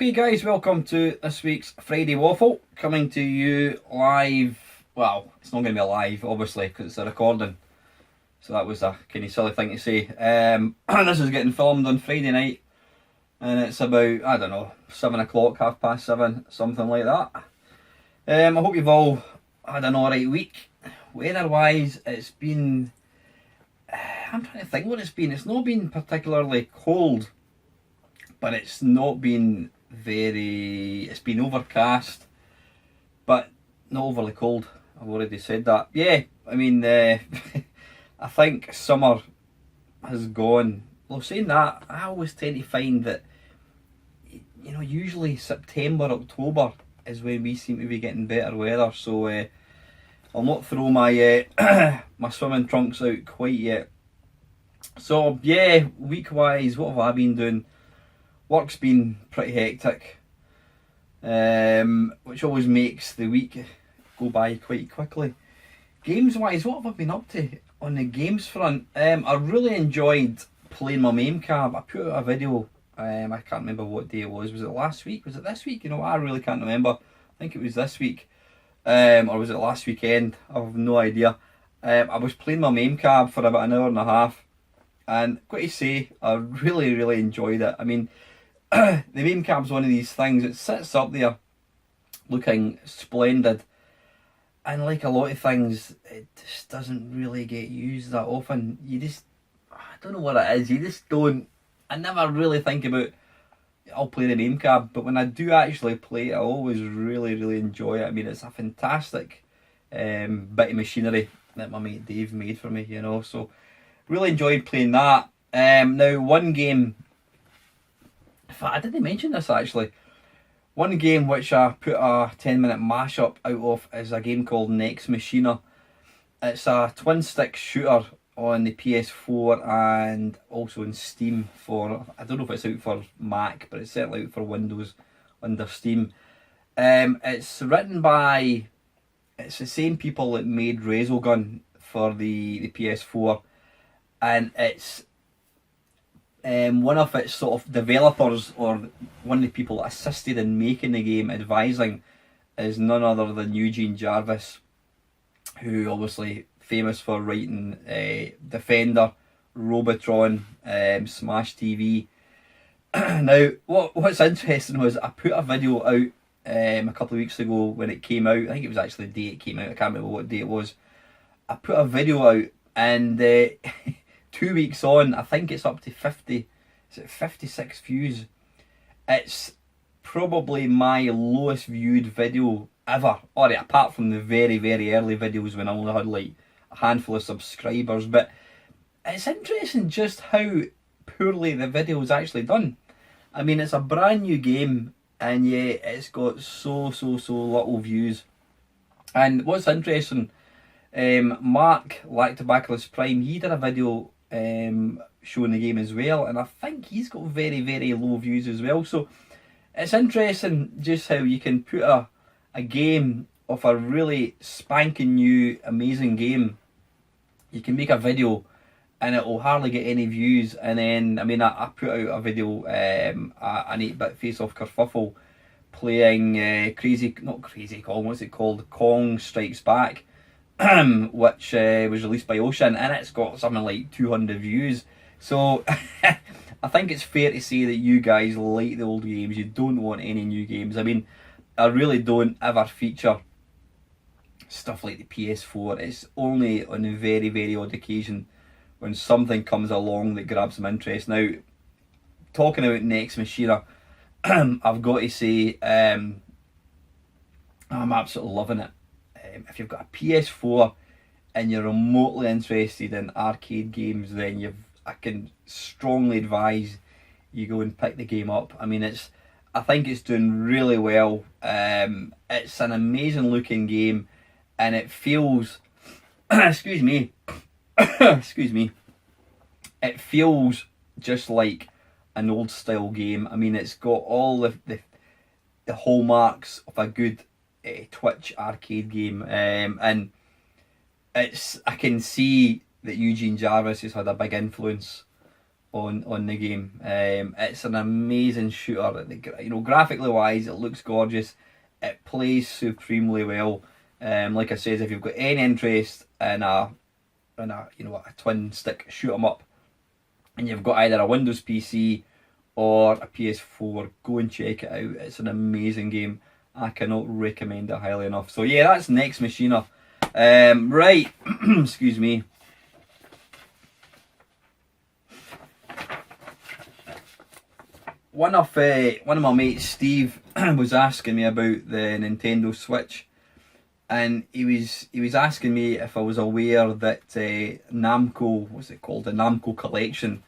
you guys, welcome to this week's Friday Waffle, coming to you live. Well, it's not going to be live obviously because it's a recording, so that was a kind of silly thing to say. This is getting filmed on Friday night and it's about, I don't know, 7 o'clock, 7:30, something like that. I hope you've all had an alright week. Weather wise, it's been, I'm trying to think what it's been. It's not been particularly cold, but it's not been it's been overcast, but not overly cold. I've already said that. Yeah, I mean, I think summer has gone. Well, saying that, I always tend to find that, you know, usually September, October is when we seem to be getting better weather. So I'll not throw my my swimming trunks out quite yet. So yeah, week wise, what have I been doing? Work's been pretty hectic, which always makes the week go by quite quickly. Games wise, what have I been up to on the games front? I really enjoyed playing my main cab. I put out a video, I can't remember what day it was. Was it last week? Was it this week? You know, I really can't remember. I think it was this week, or was it last weekend? I have no idea. I was playing my main cab for about an hour and a half, and got to say, I really enjoyed it. I mean, the main cab's one of these things, it sits up there looking splendid, and like a lot of things, it just doesn't really get used that often. I don't know what it is, you just don't, I never really think about, I'll play the main cab, but when I do actually play it, I always really enjoy it. I mean, it's a fantastic bit of machinery that my mate Dave made for me, you know, so really enjoyed playing that. Now, one game, in fact, I didn't mention this actually. One game which I put a 10-minute mashup out of is a game called Next Machina. It's a twin stick shooter on the PS4 and also in Steam for, I don't know if it's out for Mac, but it's certainly out for Windows under Steam. It's written by, it's the same people that made Resogun for the PS4, and it's one of its sort of developers, or one of the people that assisted in making the game, advising, is none other than Eugene Jarvis, who obviously famous for writing Defender, Robotron, Smash TV. Now, what's interesting was I put a video out a couple of weeks ago when it came out. I think it was actually the day it came out. I can't remember what day it was. I put a video out, and 2 weeks on, I think it's up to 56 views. It's probably my lowest viewed video ever. Alright, apart from the very early videos when I only had like a handful of subscribers. But it's interesting just how poorly the video is actually done. I mean, it's a brand new game, and yet it's got so little views. And what's interesting, Mark Lactobacillus Prime, he did a video showing the game as well, and I think he's got very low views as well. So it's interesting just how you can put a game of a really spanking new amazing game, you can make a video and it will hardly get any views. And then, I mean, I put out a video, an 8-bit face-off kerfuffle playing not Crazy Kong, what's it called, Kong Strikes Back, which was released by Ocean, and it's got something like 200 views. So I think it's fair to say that you guys like the old games, you don't want any new games. I mean, I really don't ever feature stuff like the PS4. It's only on a very odd occasion when something comes along that grabs some interest. Now, talking about Next Machina, I've got to say, I'm absolutely loving it. If you've got a PS4 and you're remotely interested in arcade games, then I can strongly advise you go and pick the game up. I mean, I think it's doing really well. It's an amazing looking game, and it feels excuse me it feels just like an old style game. I mean, it's got all the hallmarks of a good Twitch arcade game, and I can see that Eugene Jarvis has had a big influence on the game. It's an amazing shooter. You know, graphically wise, it looks gorgeous. It plays supremely well. Like I said, if you've got any interest in a you know, a twin stick shoot 'em up, and you've got either a Windows PC or a PS4, go and check it out. It's an amazing game. I cannot recommend it highly enough. So yeah, that's Next Machina. Right, excuse me. One of my mates, Steve, was asking me about the Nintendo Switch, and he was asking me if I was aware that Namco, what's it called, the Namco Collection,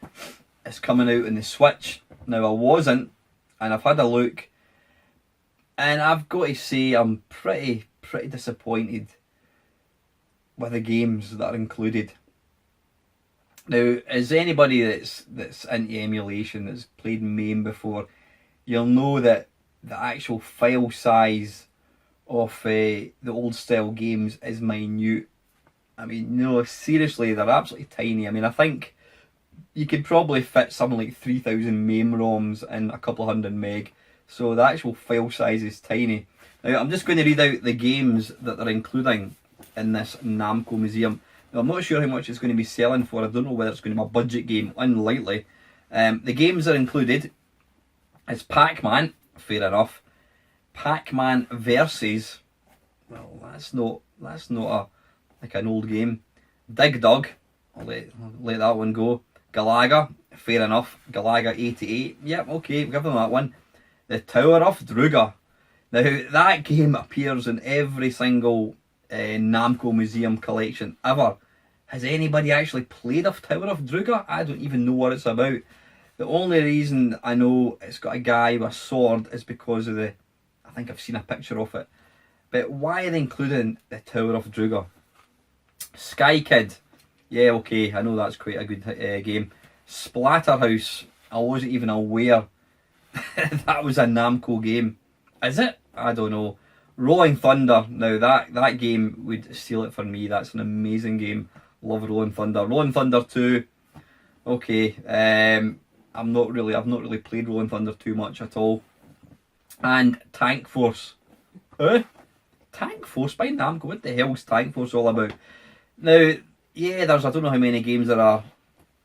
is coming out in the Switch. Now I wasn't, and I've had a look, and I've got to say I'm pretty disappointed with the games that are included. Now, as anybody that's into emulation, that's played MAME before, you'll know that the actual file size of the old style games is minute. I mean, no, seriously, they're absolutely tiny. I mean, I think you could probably fit something like 3,000 MAME ROMs in a couple of hundred meg. So the actual file size is tiny. Now, I'm just going to read out the games that they're including in this Namco Museum. Now, I'm not sure how much it's going to be selling for. I don't know whether it's going to be a budget game. Unlikely. The games that are included is Pac-Man. Fair enough. Pac-Man Versus. Well, that's not like an old game. Dig Dug. I'll let that one go. Galaga. Fair enough. Galaga 88. Yep, okay, give them that one. The Tower of Druga. Now, that game appears in every single Namco Museum collection ever. Has anybody actually played of Tower of Druga? I don't even know what it's about. The only reason I know it's got a guy with a sword is because of I think I've seen a picture of it. But why are they including the Tower of Druga? Sky Kid. Yeah, okay, I know that's quite a good game. Splatterhouse. I wasn't even aware that was a Namco game. Is it? I don't know. Rolling Thunder. Now that game would steal it for me. That's an amazing game. Love Rolling Thunder. Rolling Thunder 2. Okay. I've not really played Rolling Thunder too much at all. And Tank Force. Huh? Tank Force by Namco. What the hell's Tank Force all about? Now, yeah, I don't know how many games there are.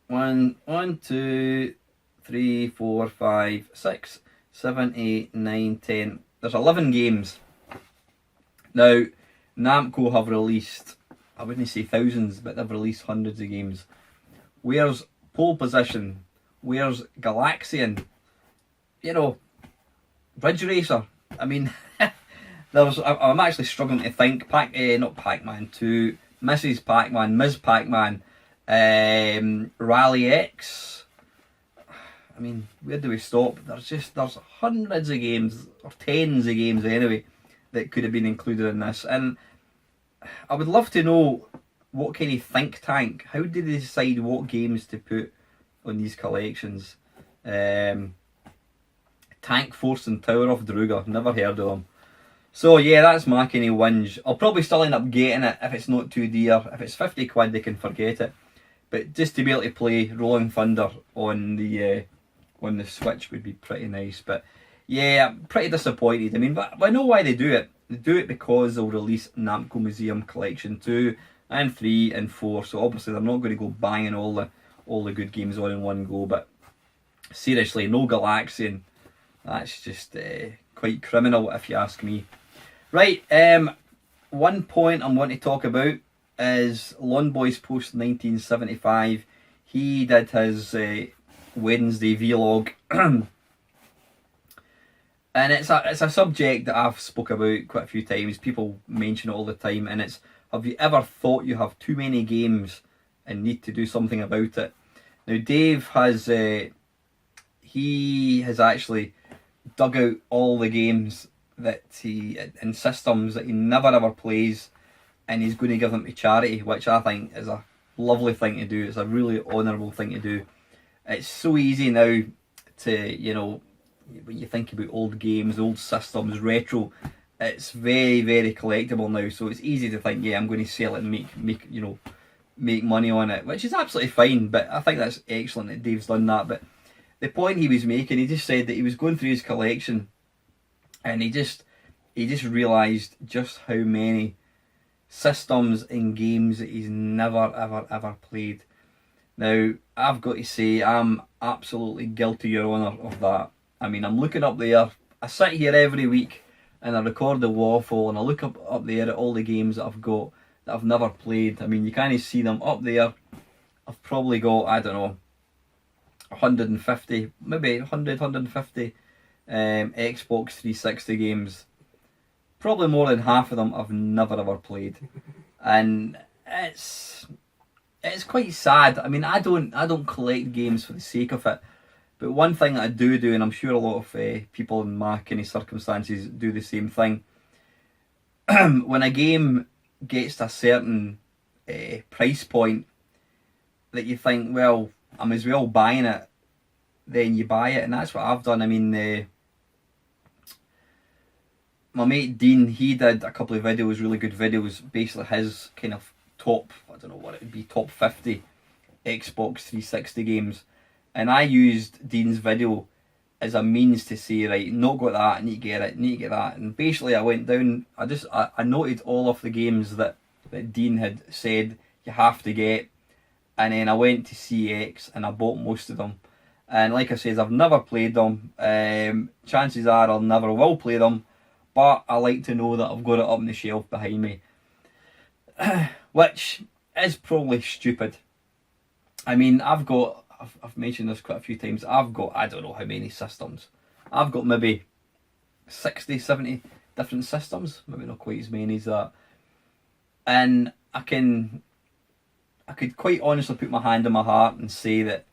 1, 2, 3, 4, 5, 6, 7, 8, 9, 10. There's 11 games. Now, Namco have released, I wouldn't say thousands, but they've released hundreds of games. Where's Pole Position? Where's Galaxian? You know, Ridge Racer. I mean, I'm actually struggling to think. Not Pac-Man 2, Mrs. Pac-Man, Ms. Pac-Man, Rally X. I mean, where do we stop? There's hundreds of games, or tens of games anyway, that could have been included in this. And I would love to know what kind of think tank, how did they decide what games to put on these collections? Tank Force and Tower of Druga, never heard of them. So yeah, that's my kind of whinge. I'll probably still end up getting it if it's not too dear. If it's 50 quid, they can forget it. But just to be able to play Rolling Thunder on the Switch would be pretty nice. But yeah, I'm pretty disappointed. I mean, but I know why they do it. They do it because they'll release Namco Museum Collection 2 and 3 and 4. So obviously they're not going to go banging all the good games on in one go. But seriously, no Galaxian. That's just quite criminal if you ask me. Right, one point I'm wanting to talk about is Lawn Boys Post 1975. He did his Wednesday vlog. And it's a subject that I've spoke about quite a few times. People mention it all the time, and it's, have you ever thought you have too many games and need to do something about it? Now Dave has he has actually dug out all the games that he in systems that he never ever plays, and he's going to give them to charity, which I think is a lovely thing to do. It's a really honourable thing to do. It's so easy now to, you know, when you think about old games, old systems, retro, it's very, very collectible now. So it's easy to think, yeah, I'm going to sell it and make you know, make money on it, which is absolutely fine. But I think that's excellent that Dave's done that. But the point he was making, he just said that he was going through his collection, and he just realised just how many systems and games that he's never ever played. Now, I've got to say, I'm absolutely guilty, Your Honour, of that. I mean, I'm looking up there. I sit here every week and I record the waffle, and I look up there at all the games that I've got that I've never played. I mean, you can't see them up there. I've probably got, I don't know, 150, maybe 150 Xbox 360 games. Probably more than half of them I've never ever played. And it's quite sad. I mean, I don't collect games for the sake of it. But one thing that I do, and I'm sure a lot of people in my kind of circumstances do the same thing. When a game gets to a certain price point that you think, well, I'm as well buying it, then you buy it, and that's what I've done. I mean, my mate Dean, he did a couple of videos, really good videos, basically his kind of top, I don't know what it would be, top 50 Xbox 360 games. And I used Dean's video as a means to say, right, not got that, I need to get it, need to get that. And basically I went down, I noted all of the games that Dean had said you have to get. And then I went to CX and I bought most of them. And like I said, I've never played them. Chances are I'll never will play them. But I like to know that I've got it up on the shelf behind me. Which is probably stupid. I mean, I've mentioned this quite a few times. I've got, I don't know how many systems. I've got maybe 60, 70 different systems. Maybe not quite as many as that. And I could quite honestly put my hand on my heart and say that,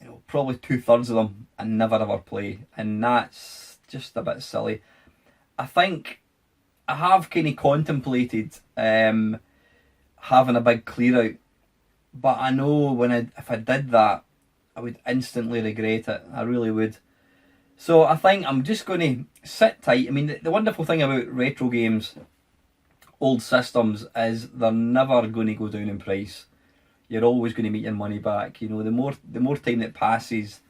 you know, probably 2/3 of them I never ever play. And that's just a bit silly. I think I have kind of contemplated having a big clear out, but I know if I did that, I would instantly regret it. I really would. So I think I'm just going to sit tight. I mean, the wonderful thing about retro games, old systems, is they're never going to go down in price. You're always going to make your money back. You know, the more time that passes,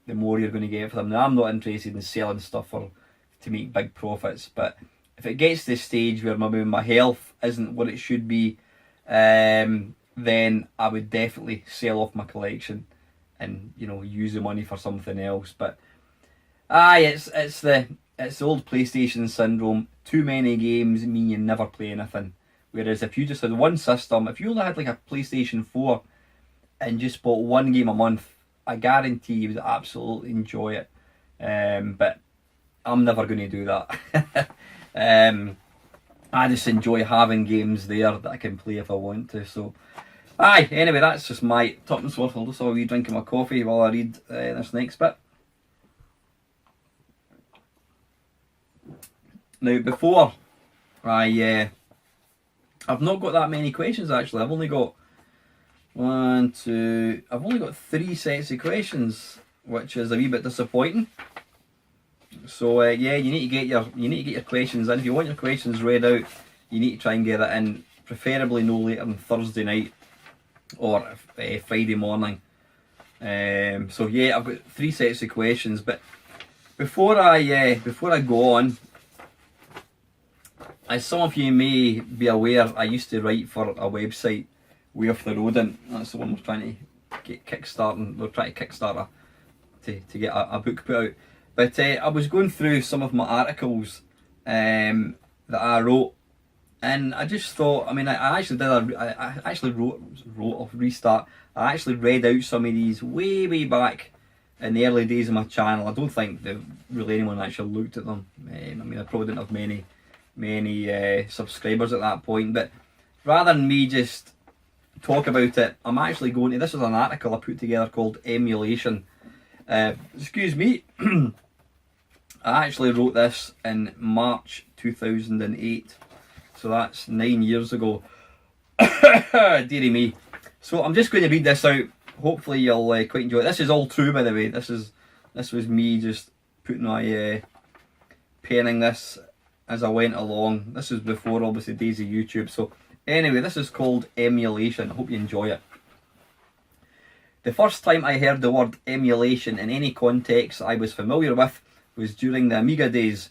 the more you're going to get for them. Now, I'm not interested in selling stuff to make big profits, but if it gets to the stage where maybe my health isn't what it should be, then I would definitely sell off my collection and, you know, use the money for something else. But it's the old PlayStation syndrome. Too many games mean you never play anything. Whereas if you just had one system, if you only had like a PlayStation 4 and just bought one game a month, I guarantee you would absolutely enjoy it. But I'm never going to do that. I just enjoy having games there that I can play if I want to. So, anyway, that's just my Tuppence worth. I'll just have a wee drink of my coffee while I read this next bit. Now, before I've not got that many questions actually. I've only got I've only got 3 sets of questions, which is a wee bit disappointing. So yeah, you need to get your questions in. If you want your questions read out, you need to try and get it in, preferably no later than Thursday night or Friday morning. So yeah, I've got 3 sets of questions, but before I go on, as some of you may be aware, I used to write for a website, Way Off the Rodent. That's the one we're trying to get kickstarting. We're trying to Kickstarter to get a book put out. But I was going through some of my articles that I wrote, and I just thought, I mean, I actually wrote off Restart. I actually read out some of these way back in the early days of my channel. I don't think that really anyone actually looked at them. I mean, I probably didn't have many subscribers at that point. But rather than me just talk about it, I'm actually going to, this is an article I put together called Emulation. Excuse me. I actually wrote this in March 2008, so that's 9 years ago. Dearie me. So I'm just going to read this out. Hopefully you'll quite enjoy it. This is all true, by the way. This was me just putting my penning this as I went along. This was before, obviously, days of YouTube. So Anyway, this is called Emulation. I hope you enjoy it. The first time I heard the word emulation in any context I was familiar with was during the Amiga days.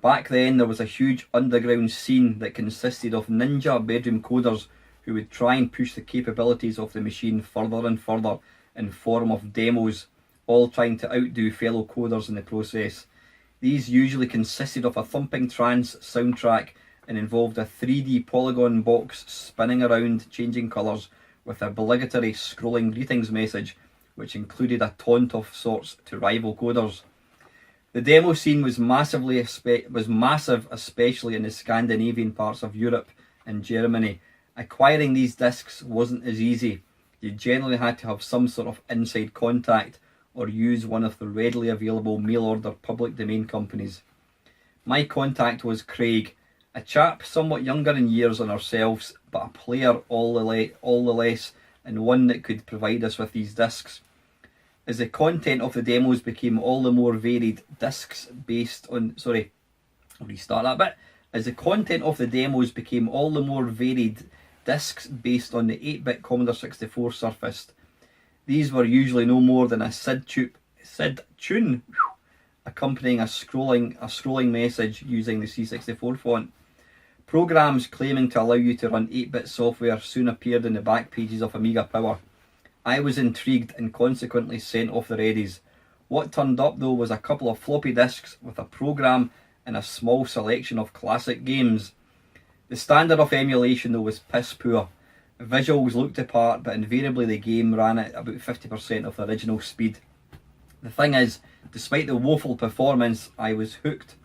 Back then there was a huge underground scene that consisted of ninja bedroom coders who would try and push the capabilities of the machine further and further in form of demos, all trying to outdo fellow coders in the process. These usually consisted of a thumping trance soundtrack and involved a 3D polygon box spinning around, changing colours, with a obligatory scrolling greetings message, which included a taunt of sorts to rival coders. The demo scene was massive, especially in the Scandinavian parts of Europe and Germany. Acquiring these discs wasn't as easy. You generally had to have some sort of inside contact or use one of the readily available mail-order public domain companies. My contact was Craig, a chap somewhat younger in years than ourselves, but a player all the less, and one that could provide us with these discs. As the content of the demos became all the more varied, As the content of the demos became all the more varied, discs based on the 8-bit Commodore 64 surfaced. These were usually no more than a SID tune accompanying a scrolling message using the C64 font. Programs claiming to allow you to run 8-bit software soon appeared in the back pages of Amiga Power. I was intrigued and consequently sent off the readies. What turned up though was a couple of floppy disks with a program and a small selection of classic games. The standard of emulation though was piss poor. Visuals looked the part, but invariably the game ran at about 50% of the original speed. The thing is, despite the woeful performance, I was hooked.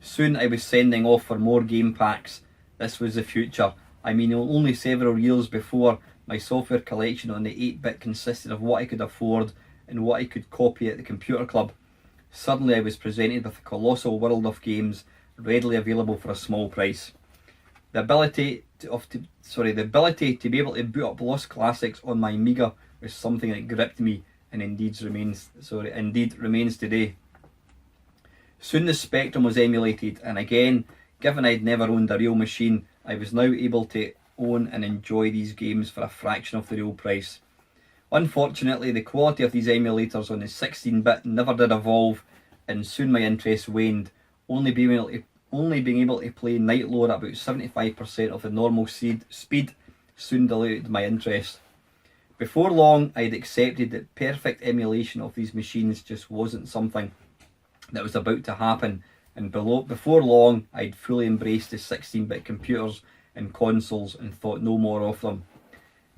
Soon I was sending off for more game packs. This was the future. I mean, only several years before, my software collection on the 8-bit consisted of what I could afford and what I could copy at the computer club. Suddenly I was presented with a colossal world of games readily available for a small price. The ability to be able to boot up lost classics on my Amiga was something that gripped me and indeed remains today. Soon the Spectrum was emulated, and again, given I'd never owned a real machine, I was now able to own and enjoy these games for a fraction of the real price. Unfortunately, the quality of these emulators on the 16-bit never did evolve, and soon my interest waned, only being able to play Night Lord at about 75% of the normal speed soon diluted my interest. Before long, I'd accepted that perfect emulation of these machines just wasn't something that was about to happen, and before long I'd fully embraced the 16-bit computers and consoles and thought no more of them.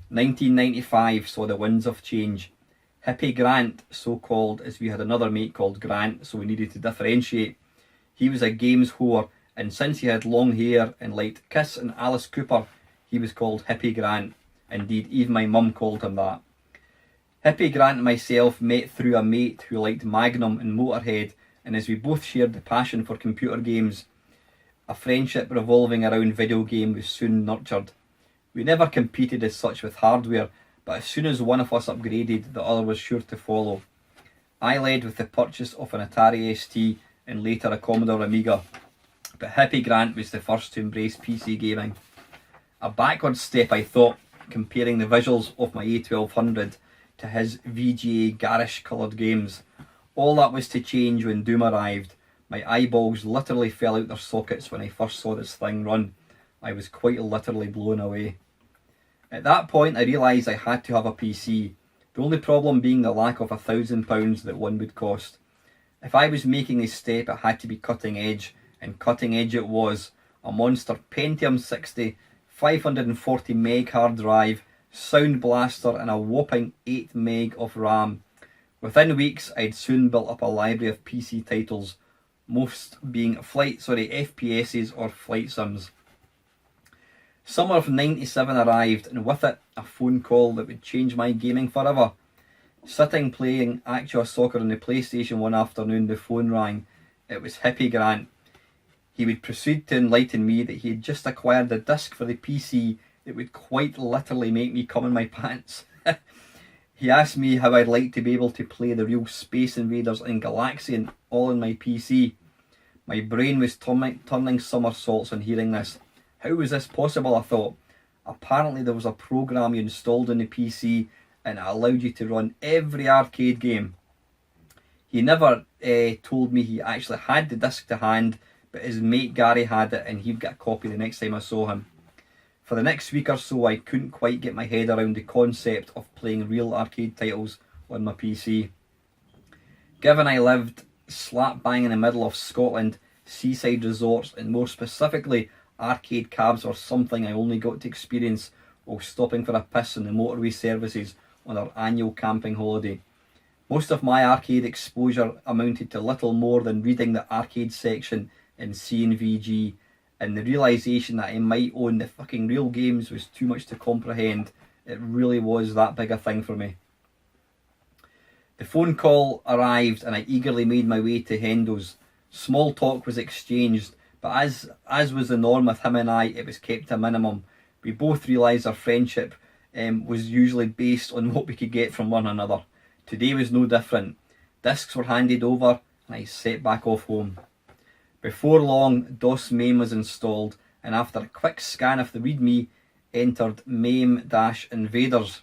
1995 saw the winds of change. Hippie Grant, so called as we had another mate called Grant, so we needed to differentiate. He was a games whore, and since he had long hair and liked Kiss and Alice Cooper, he was called Hippie Grant. Indeed, even my mum called him that. Hippie Grant and myself met through a mate who liked Magnum and Motorhead, and as we both shared the passion for computer games, a friendship revolving around video game was soon nurtured. We never competed as such with hardware, but as soon as one of us upgraded, the other was sure to follow. I led with the purchase of an Atari ST and later a Commodore Amiga, but Hippie Grant was the first to embrace PC gaming. A backward step, I thought, comparing the visuals of my A1200 to his VGA garish coloured games. All that was to change when Doom arrived. My eyeballs literally fell out their sockets when I first saw this thing run. I was quite literally blown away. At that point I realised I had to have a PC, the only problem being the lack of £1,000 that one would cost. If I was making this step, it had to be cutting edge, and cutting edge it was. A monster Pentium 60, 540 meg hard drive, Sound Blaster and a whopping 8 meg of RAM. Within weeks, I'd soon built up a library of PC titles, most being FPSs or flight sims. Summer of '97 arrived, and with it, a phone call that would change my gaming forever. Sitting playing Actua Soccer on the PlayStation one afternoon, the phone rang. It was Hippie Grant. He would proceed to enlighten me that he had just acquired a disc for the PC that would quite literally make me come in my pants. He asked me how I'd like to be able to play the real Space Invaders and Galaxian all on my PC. My brain was turning somersaults on hearing this. How was this possible, I thought? Apparently there was a program you installed on the PC and it allowed you to run every arcade game. He never told me he actually had the disc to hand, but his mate Gary had it and he'd get a copy the next time I saw him. For the next week or so I couldn't quite get my head around the concept of playing real arcade titles on my PC. Given I lived slap bang in the middle of Scotland, seaside resorts and more specifically arcade cabs were something I only got to experience while stopping for a piss in the motorway services on our annual camping holiday. Most of my arcade exposure amounted to little more than reading the arcade section in C&VG, and the realisation that I might own the fucking real games was too much to comprehend. It really was that big a thing for me. The phone call arrived and I eagerly made my way to Hendo's. Small talk was exchanged, but as was the norm with him and I, it was kept to a minimum. We both realised our friendship was usually based on what we could get from one another. Today was no different. Discs were handed over and I set back off home. Before long, DOS MAME was installed, and after a quick scan of the README, entered MAME-invaders.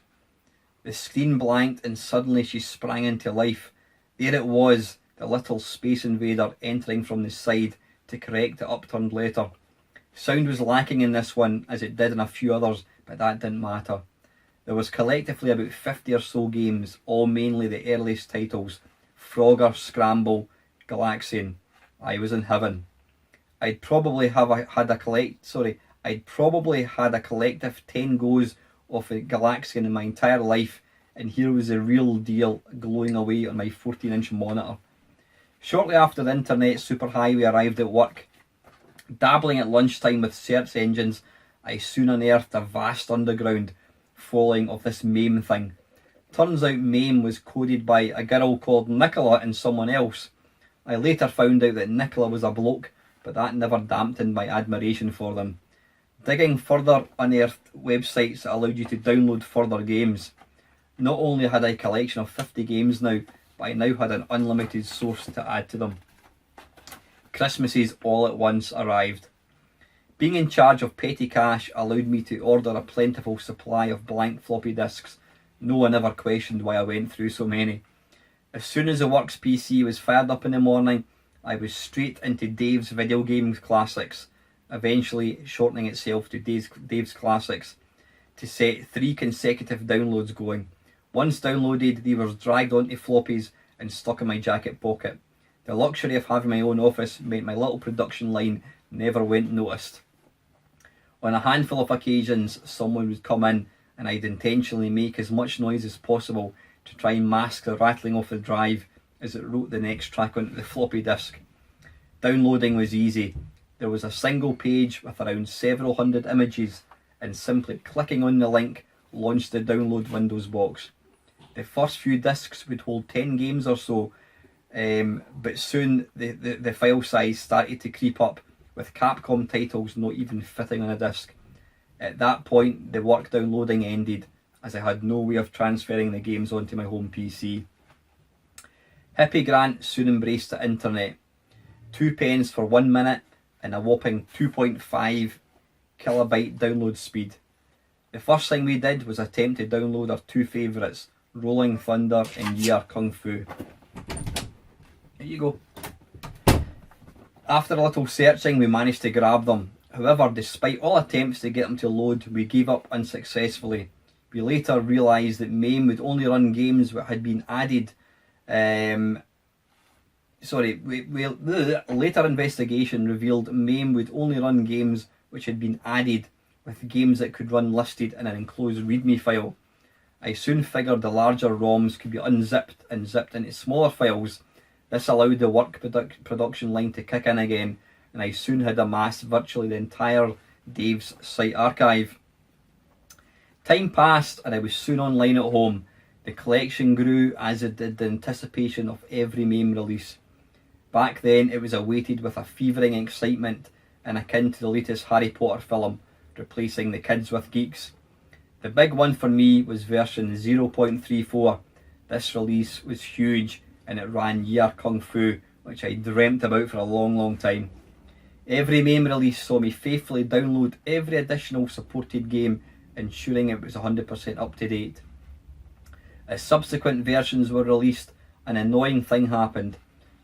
The screen blanked and suddenly she sprang into life. There it was, the little Space Invader entering from the side to correct the upturned letter. Sound was lacking in this one, as it did in a few others, but that didn't matter. There was collectively about 50 or so games, all mainly the earliest titles: Frogger, Scramble, Galaxian. I was in heaven. I'd probably had a collective 10 goes of the Galaxian in my entire life, and here was the real deal glowing away on my 14-inch monitor. Shortly after the internet superhighway arrived at work, dabbling at lunchtime with search engines, I soon unearthed a vast underground following of this MAME thing. Turns out MAME was coded by a girl called Nicola and someone else. I later found out that Nicola was a bloke, but that never dampened my admiration for them. Digging further, unearthed websites that allowed you to download further games. Not only had I a collection of 50 games now, but I now had an unlimited source to add to them. Christmases all at once arrived. Being in charge of petty cash allowed me to order a plentiful supply of blank floppy disks. No one ever questioned why I went through so many. As soon as the works PC was fired up in the morning, I was straight into Dave's Video Games Classics, eventually shortening itself to Dave's Classics, to set 3 consecutive downloads going. Once downloaded, they were dragged onto floppies and stuck in my jacket pocket. The luxury of having my own office meant my little production line never went noticed. On a handful of occasions, someone would come in and I'd intentionally make as much noise as possible to try and mask the rattling off the drive as it wrote the next track onto the floppy disk. Downloading was easy. There was a single page with around several hundred images, and simply clicking on the link launched the download Windows box. The first few discs would hold 10 games or so, but soon the file size started to creep up, with Capcom titles not even fitting on a disc. At that point, the work downloading ended, as I had no way of transferring the games onto my home PC. Hippie Grant soon embraced the internet. 2 pence for 1 minute and a whopping 2.5 kilobyte download speed. The first thing we did was attempt to download our 2 favourites, Rolling Thunder and Year Kung Fu. There you go. After a little searching, we managed to grab them. However, despite all attempts to get them to load, we gave up unsuccessfully. We later realised that MAME would only run games that had been added. Later investigation revealed MAME would only run games which had been added, with games that could run listed in an enclosed README file. I soon figured the larger ROMs could be unzipped and zipped into smaller files. This allowed the work production line to kick in again, and I soon had amassed virtually the entire Dave's site archive. Time passed and I was soon online at home. The collection grew as it did the anticipation of every MAME release. Back then it was awaited with a fevering excitement and akin to the latest Harry Potter film, replacing the kids with geeks. The big one for me was version 0.34. This release was huge and it ran Year Kung Fu, which I dreamt about for a long time. Every MAME release saw me faithfully download every additional supported game ensuring it was 100% up to date. As subsequent versions were released, an annoying thing happened.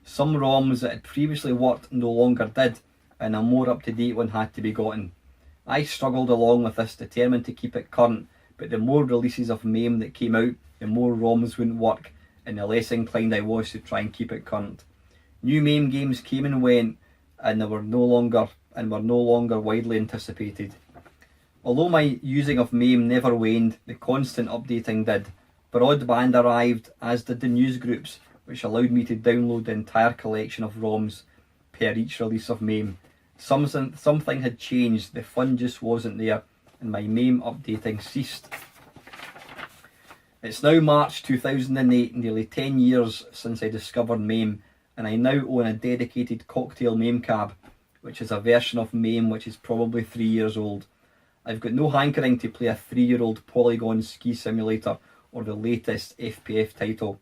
Some ROMs that had previously worked no longer did, and a more up-to-date one had to be gotten. I struggled along with this, determined to keep it current, but the more releases of MAME that came out, the more ROMs wouldn't work, and the less inclined I was to try and keep it current. New MAME games came and went, and were no longer widely anticipated. Although my using of MAME never waned, the constant updating did. Broadband arrived, as did the newsgroups, which allowed me to download the entire collection of ROMs per each release of MAME. Something had changed, the fun just wasn't there, and my MAME updating ceased. It's now March 2008, nearly 10 years since I discovered MAME, and I now own a dedicated cocktail MAME cab, which is a version of MAME which is probably 3 years old. I've got no hankering to play a 3-year-old Polygon ski simulator or the latest FPF title.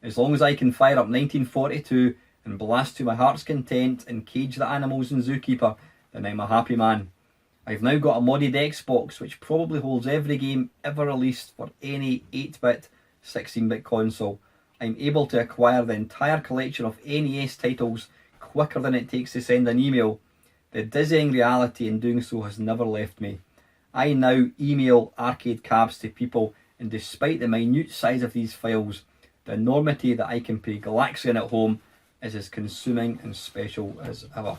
As long as I can fire up 1942 and blast to my heart's content and cage the animals in Zookeeper, then I'm a happy man. I've now got a modded Xbox which probably holds every game ever released for any 8-bit, 16-bit console. I'm able to acquire the entire collection of NES titles quicker than it takes to send an email. The dizzying reality in doing so has never left me. I now email arcade cabs to people, and despite the minute size of these files, the enormity that I can play Galaxian at home is as consuming and special as ever.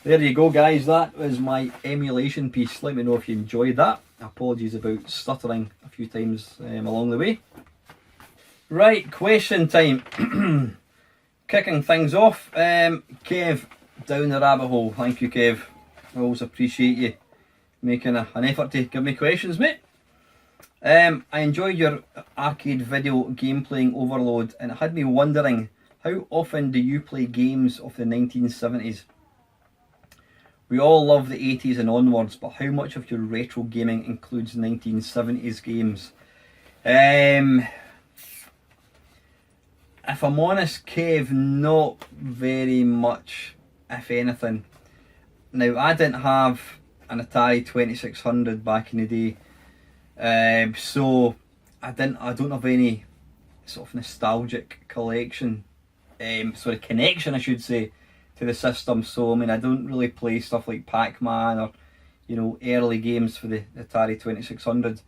There you go, guys, that was my emulation piece. Let me know if you enjoyed that. Apologies about stuttering a few times along the way. Right, question time. Kicking things off, Kev, down the rabbit hole. Thank you, Kev. I always appreciate you making an effort to give me questions, mate. I enjoyed your arcade video game playing overload, and it had me wondering, how often do you play games of the 1970s? We all love the 80s and onwards, but how much of your retro gaming includes 1970s games? If I'm honest, Kev, not very much, if anything. Now, I didn't have an Atari 2600 back in the day, so I don't have any sort of nostalgic connection, I should say, to the system. So I mean, I don't really play stuff like Pac-Man or, you know, early games for the Atari 2600.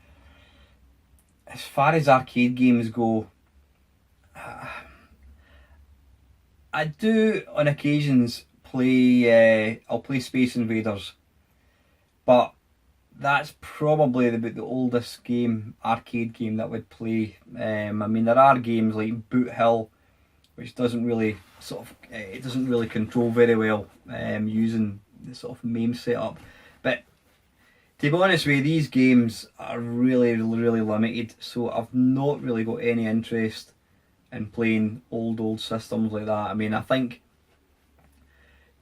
As far as arcade games go, I do on occasions play. I'll play Space Invaders, but that's probably the oldest arcade game that I would play. I mean, there are games like Boot Hill, which doesn't really control very well using the sort of MAME setup. But to be honest with you, these games are really limited, so I've not really got any interest in playing old systems like that. I mean, I think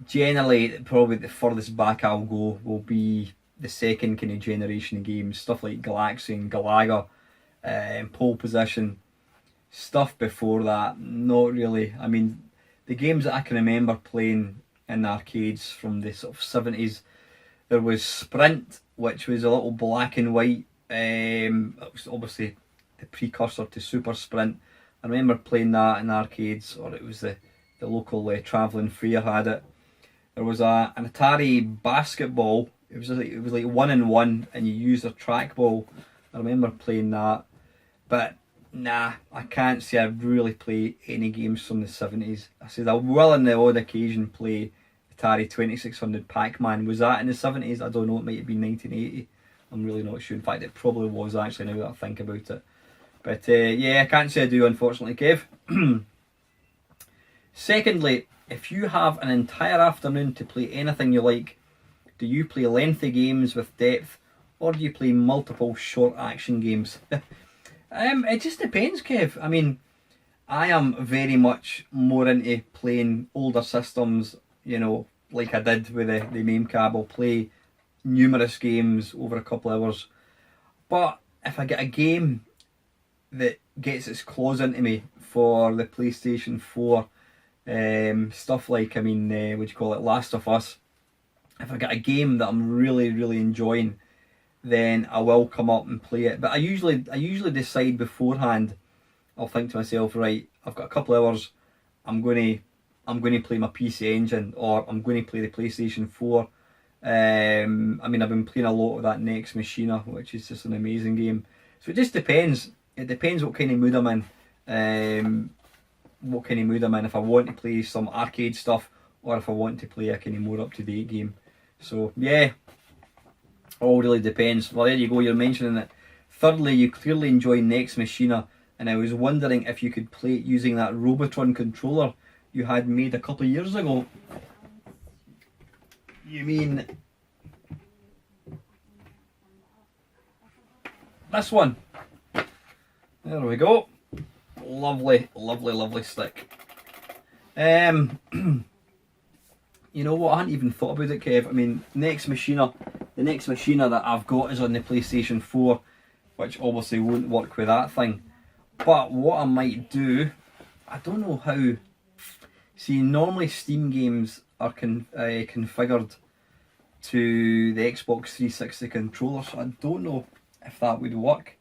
generally probably the furthest back I'll go will be the second kind of generation of games, stuff like Galaxian, Galaga, Pole Position. Stuff before that, not really. I mean, the games that I can remember playing in the arcades from the sort of 70s, there was Sprint, which was a little black and white. It was obviously the precursor to Super Sprint. I remember playing that in arcades, or it was the local travelling fair had it. There was an Atari basketball. It was like 1-on-1, and you used a trackball. I remember playing that, but nah, I can't say I really play any games from the 70s. I said I will on the odd occasion play Atari 2600 Pac-Man. Was that in the 70s? I don't know, it might have been 1980. I'm really not sure. In fact, it probably was actually, now that I think about it. But yeah, I can't say I do, unfortunately, Kev. Secondly, if you have an entire afternoon to play anything you like, do you play lengthy games with depth, or do you play multiple short action games? It just depends, Kev. I mean, I am very much more into playing older systems, you know, like I did with the MAME cab. I'll play numerous games over a couple of hours. But if I get a game that gets its claws into me for the PlayStation 4, stuff like, I mean, what do you call it, Last of Us. If I get a game that I'm really enjoying, then I will come up and play it. But I usually decide beforehand. I'll think to myself, right, I've got a couple of hours. I'm going to play my PC Engine, or I'm going to play the PlayStation 4. I mean, I've been playing a lot of that Next Machina, which is just an amazing game. So it just depends. It depends what kind of mood I'm in. If I want to play some arcade stuff, or if I want to play a kind of more up-to-date game. So yeah, all really depends. Well, there you go, you're mentioning it. Thirdly, you clearly enjoy Next Machina, and I was wondering if you could play it using that Robotron controller you had made a couple of years ago. You mean this one? There we go. Lovely, lovely, lovely stick. You know what? I hadn't even thought about it, Kev. I mean, the Next Machina that I've got is on the PlayStation 4, which obviously won't work with that thing. But what I might do, I don't know how. See, normally Steam games are configured to the Xbox 360 controller, so I don't know if that would work.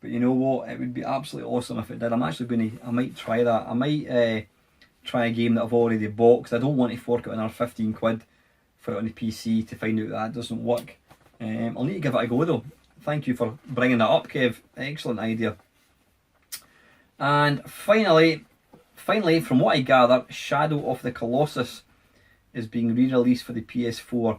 But you know what? It would be absolutely awesome if it did. I might try that. I might try a game that I've already bought, because I don't want to fork out another 15 quid for it on the PC to find out that doesn't work. I'll need to give it a go though. Thank you for bringing that up, Kev. Excellent idea. And finally, from what I gather, Shadow of the Colossus is being re-released for the PS4.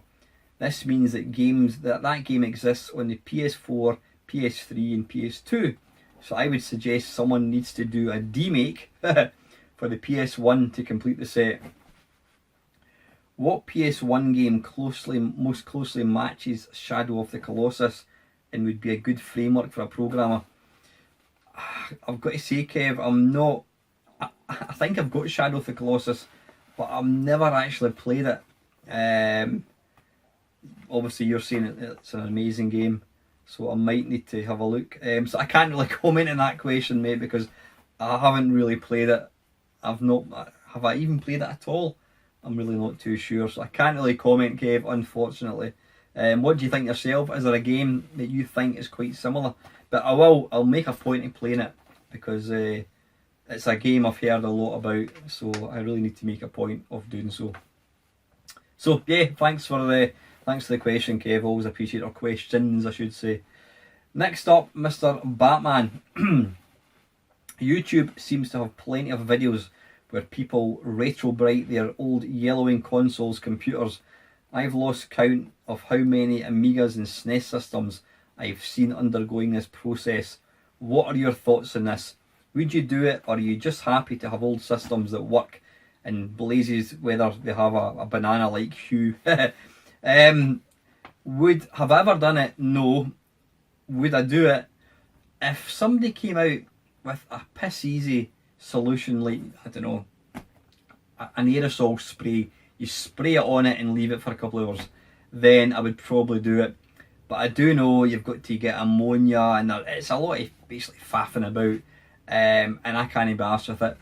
This means that that game exists on the PS4, PS3 and PS2. So I would suggest someone needs to do a demake for the PS1 to complete the set. What PS1 game most closely matches Shadow of the Colossus and would be a good framework for a programmer? I've got to say, Kev, I think I've got Shadow of the Colossus, but I've never actually played it. Obviously you're saying it's an amazing game, so I might need to have a look. So I can't really comment on that question, mate, because I haven't really played it. Have I even played it at all? I'm really not too sure, so I can't really comment, Kev, unfortunately. What do you think yourself? Is there a game that you think is quite similar? But I'll make a point of playing it, because it's a game I've heard a lot about, so I really need to make a point of doing so. So yeah, thanks for the question, Kev. Always appreciate our questions, I should say. Next up, Mr. Batman. YouTube seems to have plenty of videos where people retro-bright their old yellowing consoles' computers. I've lost count of how many Amigas and SNES systems I've seen undergoing this process. What are your thoughts on this? Would you do it, or are you just happy to have old systems that work in blazes, whether they have a banana-like hue? Have I ever done it? No. Would I do it? If somebody came out with a piss easy solution, like, I don't know, an aerosol spray, you spray it on it and leave it for a couple of hours, then I would probably do it. But I do know you've got to get ammonia, and it's a lot of basically faffing about, and I can't be arsed with it.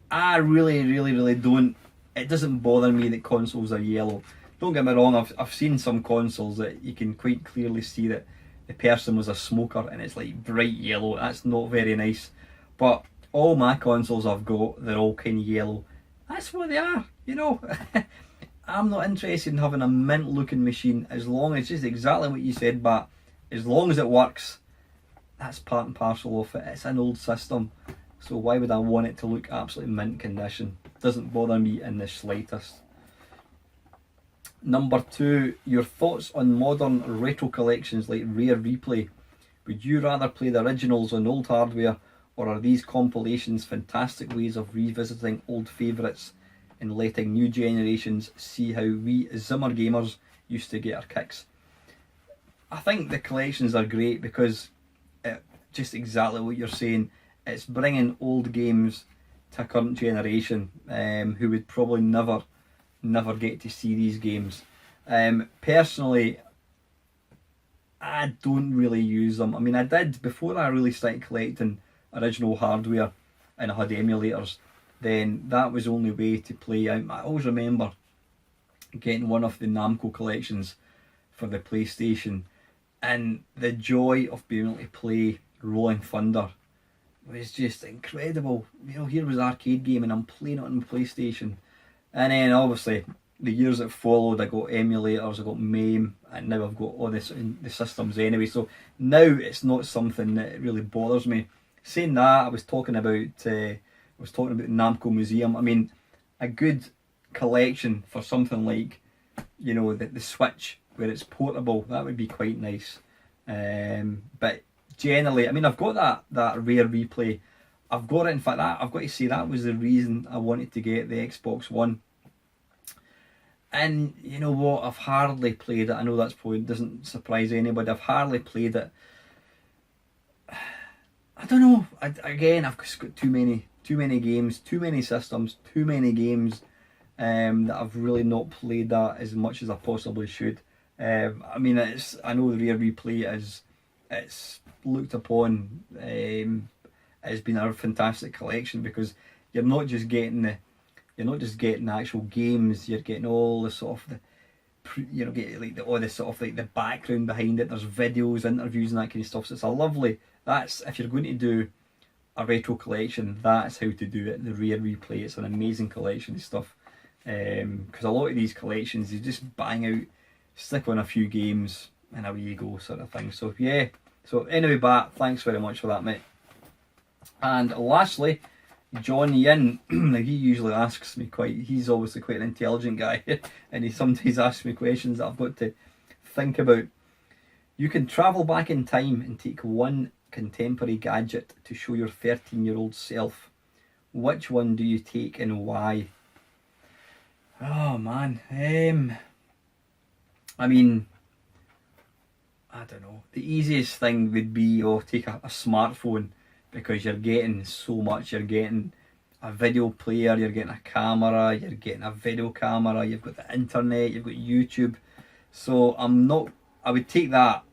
I really don't. It doesn't bother me that consoles are yellow. Don't get me wrong, I've seen some consoles that you can quite clearly see that the person was a smoker and it's like bright yellow. That's not very nice. But all my consoles I've got, they're all kind of yellow. That's what they are, you know. I'm not interested in having a mint looking machine, as long as, just exactly what you said, but as long as it works, that's part and parcel of it. It's an old system, so why would I want it to look absolutely mint condition? Doesn't bother me in the slightest. Number 2, your thoughts on modern retro collections like Rare Replay. Would you rather play the originals on old hardware, or are these compilations fantastic ways of revisiting old favourites and letting new generations see how we Zimmer gamers used to get our kicks? I think the collections are great because just exactly what you're saying, it's bringing old games to a current generation who would probably never get to see these games. Personally, I don't really use them. I mean, I did before I really started collecting original hardware and I had emulators. Then that was the only way to play. I always remember getting one of the Namco collections for the PlayStation, and the joy of being able to play Rolling Thunder was just incredible. You know, here was an arcade game and I'm playing it on the PlayStation. And then obviously the years that followed, I got emulators, I got MAME, and now I've got all this in the systems anyway. So now it's not something that really bothers me. Saying that, I was talking about the Namco Museum. I mean, a good collection for something like, you know, the Switch, where it's portable, that would be quite nice. But generally, I mean, I've got that rare replay. I've got it. In fact, I've got to say that was the reason I wanted to get the Xbox One. And you know what? I've hardly played it. I know that's probably doesn't surprise anybody. I've hardly played it. I don't know. Again, I've just got too many games, too many systems, too many games that I've really not played that as much as I possibly should. I mean, I know the rare replay it's looked upon as being a fantastic collection, because you're not just getting the actual games, you're getting all the sort of all the sort of like the background behind it. There's videos, interviews and that kind of stuff. So it's a lovely, if you're going to do a retro collection, that's how to do it, the rare replay. It's an amazing collection of stuff. Because a lot of these collections, you just bang out, stick on a few games and away you go, sort of thing. So yeah, so anyway, Bat, thanks very much for that, mate. And lastly, John Yin, now he usually asks me he's obviously quite an intelligent guy, and he sometimes asks me questions that I've got to think about. You can travel back in time and take one contemporary gadget to show your 13-year-old self. Which one do you take and why? Oh man, I mean, I don't know. The easiest thing would be take a smartphone, because you're getting so much. You're getting a video player, you're getting a camera, you're getting a video camera, you've got the internet, you've got YouTube. So I would take that,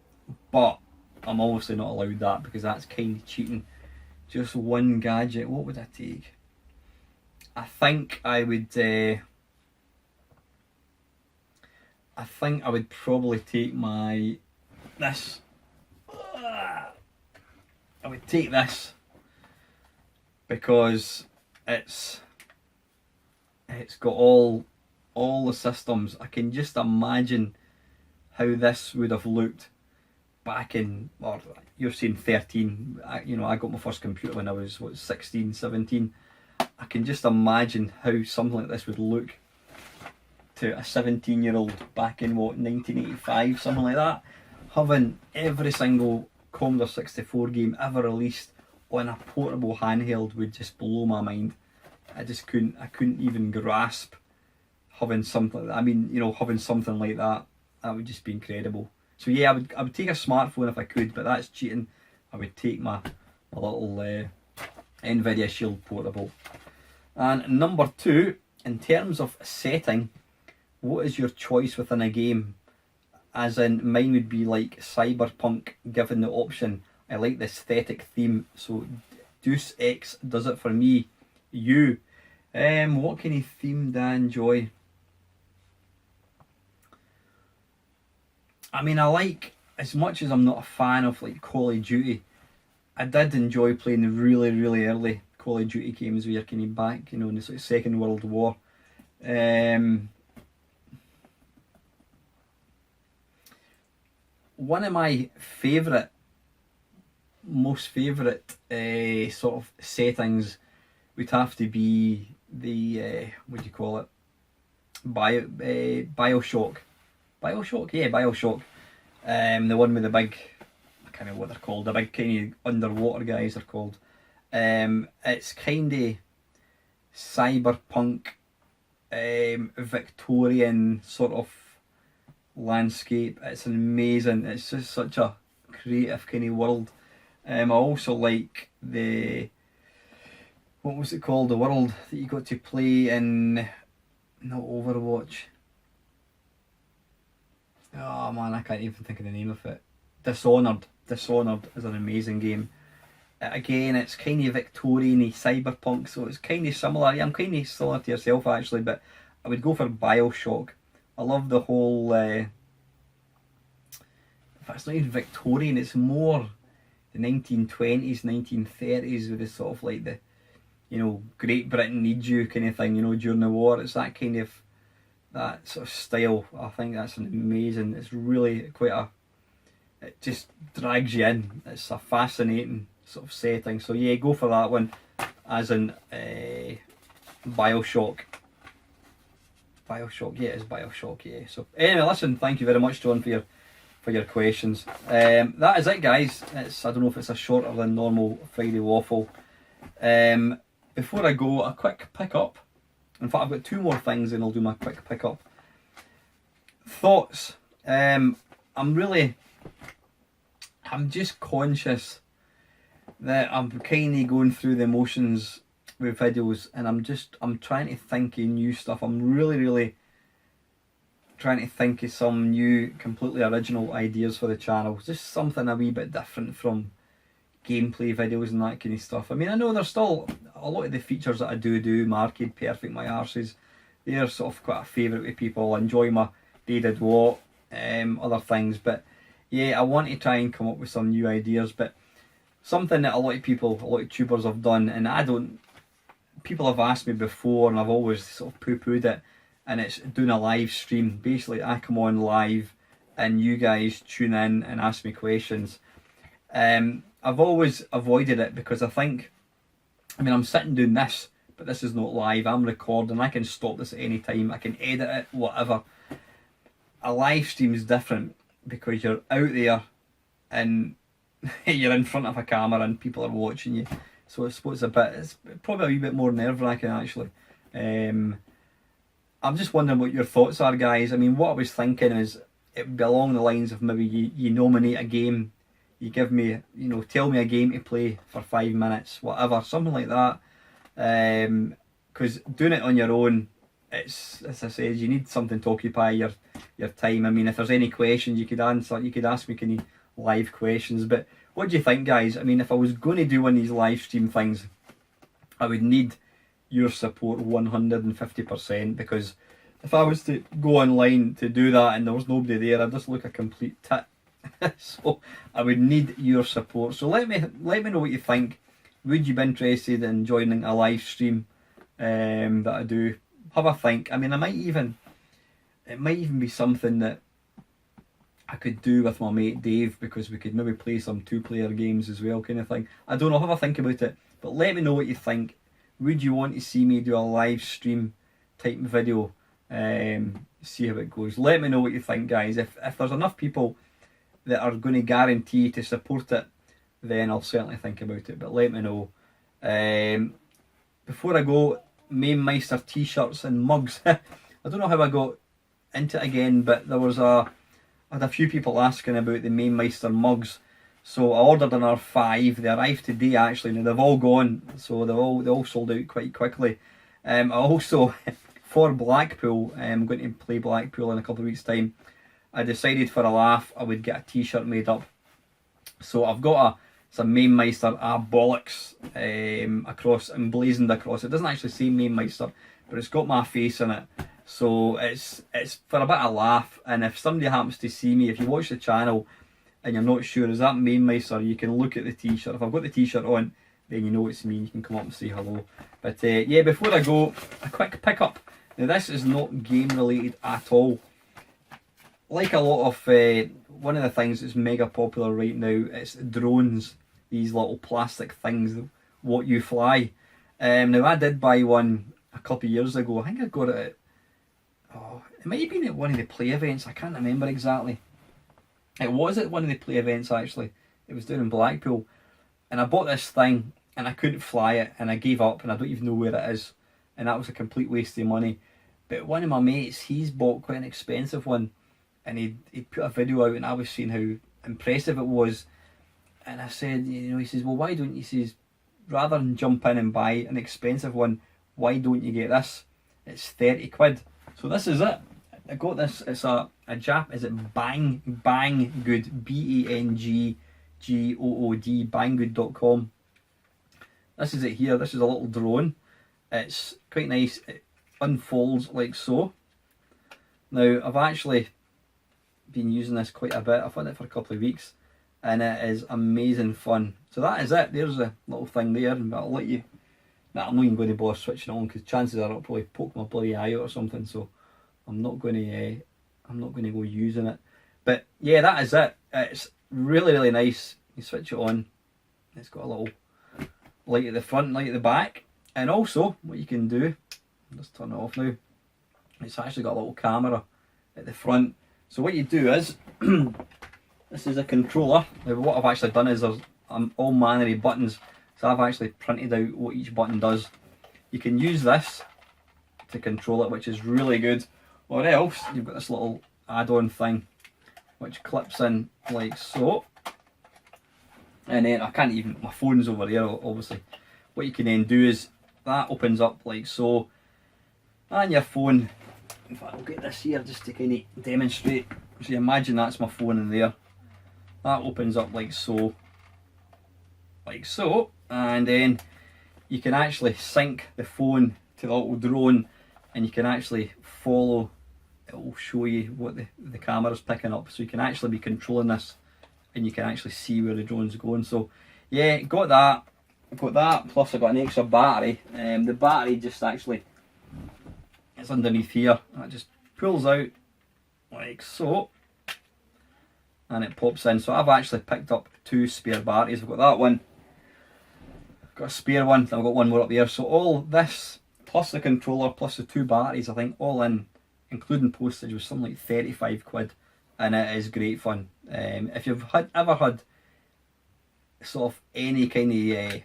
but I'm obviously not allowed that because that's kind of cheating. Just one gadget, what would I take? I think I would probably take this. I would take this because it's got all the systems. I can just imagine how this would have looked back in, or you're saying 13, I got my first computer when I was 16, 17. I can just imagine how something like this would look to a 17-year-old back in 1985, something like that, having every single Commodore 64 game ever released on a portable handheld would just blow my mind. I couldn't even grasp having something. I mean, having something like that would just be incredible. So yeah, I would take a smartphone if I could, but that's cheating. I would take my little Nvidia Shield portable. And number 2, in terms of setting, what is your choice within a game? As in, mine would be like Cyberpunk, given the option. I like the aesthetic theme, so Deus Ex does it for me. You, what kind of theme do I enjoy? I mean, I like, as much as I'm not a fan of like Call of Duty, I did enjoy playing the really, really early Call of Duty games where you're kind of back, in the sort of Second World War. One of my most favourite sort of settings would have to be the what do you call it? Bioshock. Bioshock, yeah, Bioshock. The one with the big, I can't remember what they're called. The big kind of underwater guys are called. It's kind of cyberpunk, Victorian sort of landscape. It's amazing. It's just such a creative kind of world. I also like what was it called? The world that you got to play in, not Overwatch. Oh man, I can't even think of the name of it. Dishonored. Dishonored is an amazing game. Again, it's kind of Victorian-y, cyberpunk, so it's kind of similar. Yeah, I'm kind of similar to yourself actually, but I would go for Bioshock. I love the whole it's not even Victorian, it's more the 1920s, 1930s, with the sort of like the, you know, Great Britain needs you kind of thing, you know, during the war. It's that kind of, that sort of style. I think that's an amazing, it's really quite a, it just drags you in. It's a fascinating sort of setting. So yeah, go for that one, as in Bioshock. Bioshock, yeah, it's Bioshock, yeah. So anyway, listen, thank you very much, John, for your questions. That is it, guys. It's, I don't know if it's a shorter than normal Friday Waffle. Before I go, a quick pick up. In fact, I've got two more things and I'll do my quick pick up. Thoughts. I'm just conscious that I'm kind of going through the emotions with videos, and I'm trying to think of new stuff. I'm really trying to think of some new, completely original ideas for the channel. Just something a wee bit different from gameplay videos and that kind of stuff. I mean, I know there's still a lot of the features that I do, Market, Perfect, My Arses, they're sort of quite a favourite with people. I enjoy my They Did What, other things, but yeah, I want to try and come up with some new ideas. But something that a lot of people, a lot of tubers have done, and people have asked me before and I've always sort of poo-pooed it, and it's doing a live stream. Basically, I come on live and you guys tune in and ask me questions. I've always avoided it because I think, I mean, I'm sitting doing this, but this is not live. I'm recording. I can stop this at any time. I can edit it, whatever. A live stream is different because you're out there and you're in front of a camera and people are watching you. So I suppose it's probably a wee bit more nerve-wracking, actually. I'm just wondering what your thoughts are, guys. I mean, what I was thinking is it would be along the lines of maybe you nominate a game, you give me, you know, tell me a game to play for 5 minutes, whatever, something like that. Because doing it on your own, it's, as I said, you need something to occupy your time. I mean, if there's any questions you could answer, you could ask me any live questions. But what do you think, guys? I mean, if I was going to do one of these live stream things, I would need your support 150%, because if I was to go online to do that and there was nobody there, I'd just look a complete tit. So I would need your support. So let me know what you think. Would you be interested in joining a live stream that I do? Have a think. I mean, it might even be something that I could do with my mate Dave, because we could maybe play some 2-player games as well, kind of thing. I don't know, have a think about it, but let me know what you think. Would you want to see me do a live stream type video? See how it goes. Let me know what you think, guys. If there's enough people that are going to guarantee to support it, then I'll certainly think about it, but let me know. Before I go, Mainmeister t-shirts and mugs. I don't know how I got into it again, but I had a few people asking about the Mainmeister mugs, so I ordered another 5. They arrived today, actually. Now they've all gone, so they all sold out quite quickly. I also, for Blackpool, I'm going to play Blackpool in a couple of weeks' time. I decided for a laugh I would get a t-shirt made up. So I've got some Mainmeister bollocks across, emblazoned across. It doesn't actually say Mainmeister, but it's got my face in it. So it's for a bit of laugh. And if somebody happens to see me, if you watch the channel and you're not sure, is that Mainmeister, you can look at the t-shirt. If I've got the t-shirt on, then you know it's me. You can come up and say hello. But yeah, before I go, a quick pickup. Now this is not game related at all. Like a lot of, one of the things that's mega popular right now, it's drones, these little plastic things, what you fly. Now I did buy one a couple of years ago. I think I got it at, it might have been at one of the play events, I can't remember exactly. It was at one of the play events, actually. It was down in Blackpool. And I bought this thing and I couldn't fly it, and I gave up, and I don't even know where it is. And that was a complete waste of money. But one of my mates, he's bought quite an expensive one, and he'd put a video out, and I was seeing how impressive it was. And I said, you know, he says, well, why don't you, he says, rather than jump in and buy an expensive one, why don't you get this? It's 30 quid. So this is it. I got this. It's a Jap. Is it Banggood? Banggood. Banggood.com. This is it here. This is a little drone. It's quite nice. It unfolds like so. Now I've actually been using this quite a bit. I've had it for a couple of weeks and it is amazing fun. So that is it. There's a little thing there, and I'll let you. Nah, I'm not even going to bother switching it on because chances are I'll probably poke my bloody eye out or something. So I'm not going to go using it. But yeah, that is it. It's really, really nice. You switch it on. It's got a little light at the front, light at the back, and also what you can do. Let's turn it off now. It's actually got a little camera at the front. So what you do is, this is a controller. Now what I've actually done is there's all manner of buttons. So I've actually printed out what each button does. You can use this to control it, which is really good. Or else, you've got this little add-on thing, which clips in like so. And then I can't even, my phone's over there obviously. What you can then do is, that opens up like so. And your phone, in fact I'll get this here just to kind of demonstrate. So you imagine that's my phone in there. That opens up like so. Like so. And then you can actually sync the phone to the little drone, and you can actually follow, it will show you what the camera's picking up, so you can actually be controlling this and you can actually see where the drone's going. So yeah, got that, plus I got an extra battery. The battery just actually is underneath here, and it just pulls out like so, and it pops in. So I've actually picked up 2 spare batteries. I've got that one, got a spare one, and I've got one more up there. So all this plus the controller plus the 2 batteries, I think all in, including postage, was something like 35 quid, and it is great fun. If you've ever had sort of any kind of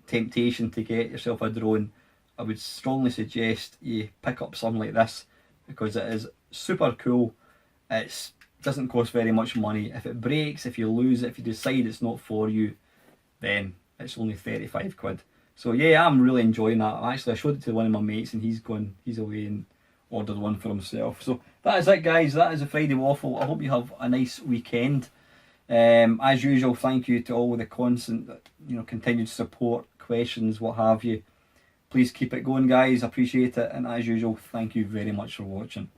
temptation to get yourself a drone, I would strongly suggest you pick up something like this, because it is super cool. It doesn't cost very much money. If it breaks, if you lose it, if you decide it's not for you, then it's only 35 quid. So yeah, I'm really enjoying that. Actually, I showed it to one of my mates and he's away and ordered one for himself. So that is it, guys. That is a Friday Waffle. I hope you have a nice weekend. As usual, thank you to all the constant, continued support, questions, what have you. Please keep it going, guys. Appreciate it. And as usual, thank you very much for watching.